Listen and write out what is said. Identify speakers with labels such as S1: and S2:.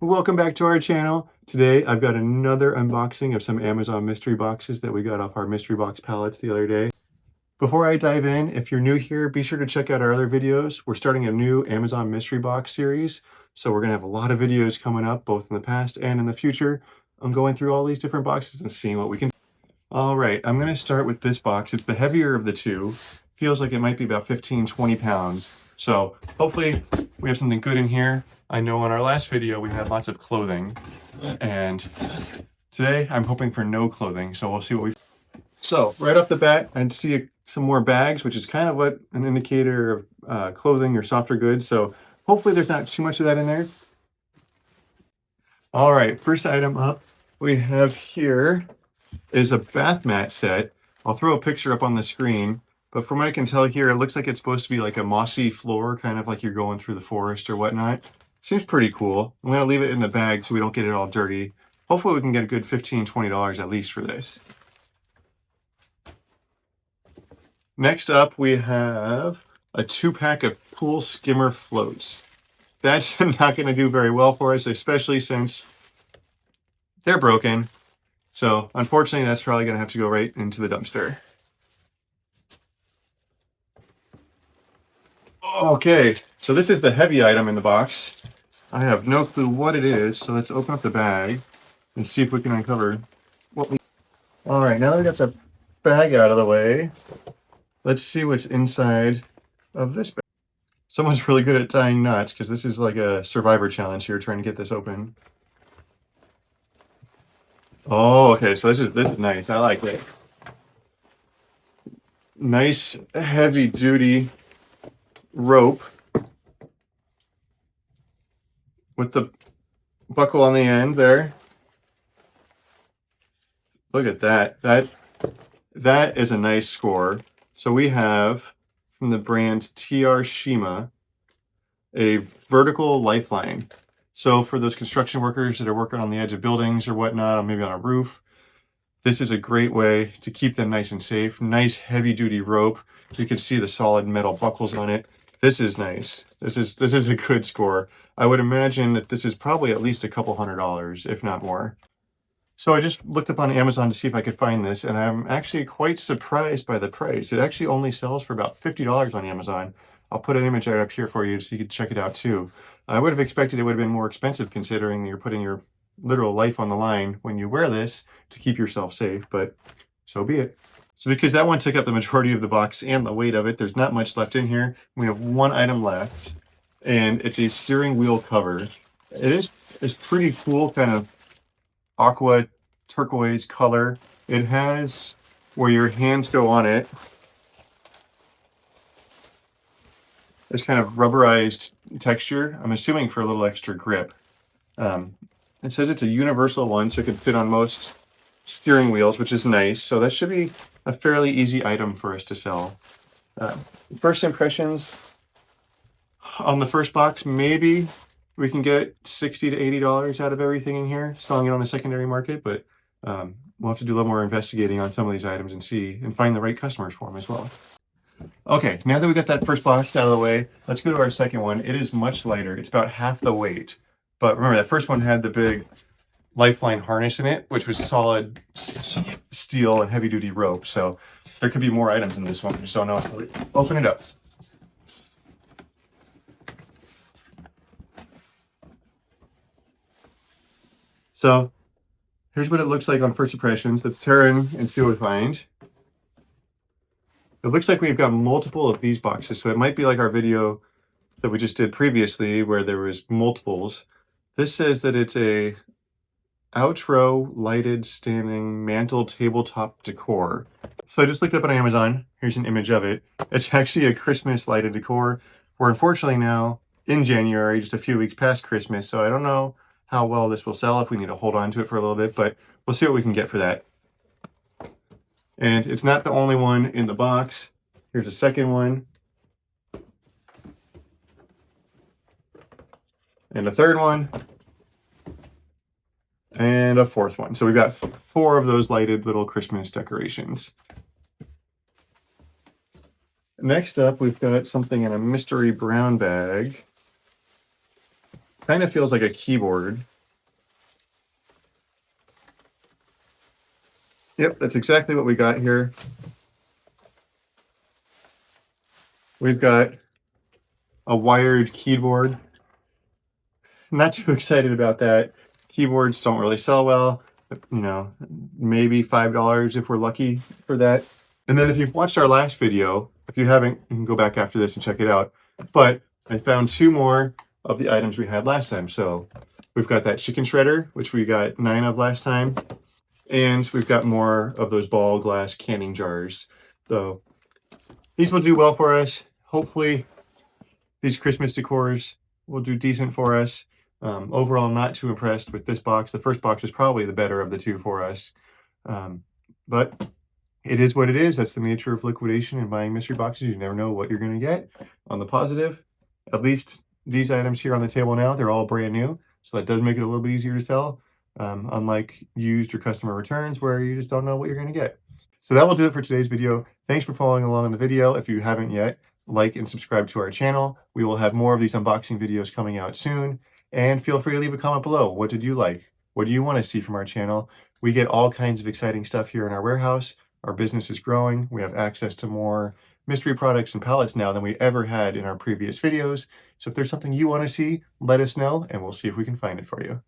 S1: Welcome back to our channel. Today I've got another unboxing of some Amazon mystery boxes that we got off our mystery box pallets the other day. Before I dive in, if you're new here, be sure to check out our other videos. We're starting a new Amazon mystery box series, so we're going to have a lot of videos coming up, both in the past and in the future. I'm going through all these different boxes and seeing what we can. All right, I'm going to start with this box. It's the heavier of the two. Feels like it might be about 15-20 pounds. So hopefully we have something good in here. I know in our last video we had lots of clothing, and today I'm hoping for no clothing, so we'll see what we. So right off the bat, I see some more bags, which is kind of what an indicator of clothing or softer goods. So hopefully there's not too much of that in there. All right, first item up we have here is a bath mat set. I'll throw a picture up on the screen, but from what I can tell here, it looks like it's supposed to be like a mossy floor, kind of like you're going through the forest or whatnot. Seems pretty cool. I'm gonna leave it in the bag so we don't get it all dirty. Hopefully we can get a good $15-20 at least for this. Next up, we have a 2-pack of pool skimmer floats. That's not gonna do very well for us, especially since they're broken. So unfortunately, that's probably gonna have to go right into the dumpster. Okay, so this is the heavy item in the box. I have no clue what it is, so let's open up the bag and see if we can uncover what we. All right, now that we got the bag out of the way, let's see what's inside of this bag. Someone's really good at tying knots because this is like a survivor challenge here, trying to get this open. Oh, okay, so this is nice. I like it. Nice heavy duty rope with the buckle on the end there. Look at that. That is a nice score. So we have from the brand TR Shima a vertical lifeline. So for those construction workers that are working on the edge of buildings or whatnot, or maybe on a roof, this is a great way to keep them nice and safe. Nice heavy duty rope. You can see the solid metal buckles on it. This is nice. This is a good score. I would imagine that this is probably at least a couple $100, if not more. So I just looked up on Amazon to see if I could find this, and I'm actually quite surprised by the price. It actually only sells for about $50 on Amazon. I'll put an image right up here for you so you can check it out too. I would have expected it would have been more expensive considering you're putting your literal life on the line when you wear this to keep yourself safe, but so be it. So because that one took up the majority of the box and the weight of it, there's not much left in here. We have one item left, and it's a steering wheel cover. It's pretty cool, kind of aqua turquoise color. It has where your hands go on it. It's kind of rubberized texture. I'm assuming for a little extra grip. It says it's a universal one, so it can fit on most steering wheels, which is nice. So that should be a fairly easy item for us to sell. First impressions on the first box, maybe we can get $60 to $80 out of everything in here, selling it on the secondary market, but we'll have to do a little more investigating on some of these items and see and find the right customers for them as well. Okay, now that we got that first box out of the way, let's go to our second one. It is much lighter. It's about half the weight. But remember, that first one had the big lifeline harness in it, which was solid steel and heavy-duty rope. So there could be more items in this one. We just don't know. Open it up. So here's what it looks like on first impressions. Let's turn and see what we find. It looks like we've got multiple of these boxes, so it might be like our video that we just did previously where there was multiples. This says that it's a outro lighted standing mantle tabletop decor. So I just looked up on Amazon. Here's an image of it. It's actually a Christmas lighted decor. We're unfortunately now in January, just a few weeks past Christmas, so I don't know how well this will sell if we need to hold on to it for a little bit, but we'll see what we can get for that. And it's not the only one in the box. Here's a second one. And a third one. And a fourth one. So we've got 4 of those lighted little Christmas decorations. Next up, we've got something in a mystery brown bag. Kind of feels like a keyboard. Yep, that's exactly what we got here. We've got a wired keyboard. Not too excited about that. Keyboards don't really sell well. You know, maybe $5 if we're lucky for that. And then if you've watched our last video, if you haven't, you can go back after this and check it out. But I found 2 more of the items we had last time. So we've got that chicken shredder, which we got 9 of last time. And we've got more of those ball glass canning jars. So these will do well for us. Hopefully these Christmas decors will do decent for us. Overall, I'm not too impressed with this box. The first box is probably the better of the 2 for us. But it is what it is. That's the nature of liquidation and buying mystery boxes. You never know what you're going to get. On the positive, at least these items here on the table now, they're all brand new. So that does make it a little bit easier to sell. Unlike used or customer returns where you just don't know what you're going to get. So that will do it for today's video. Thanks for following along in the video. If you haven't yet, like and subscribe to our channel. We will have more of these unboxing videos coming out soon. And feel free to leave a comment below. What did you like? What do you want to see from our channel? We get all kinds of exciting stuff here in our warehouse. Our business is growing. We have access to more mystery products and pallets now than we ever had in our previous videos. So if there's something you want to see, let us know and we'll see if we can find it for you.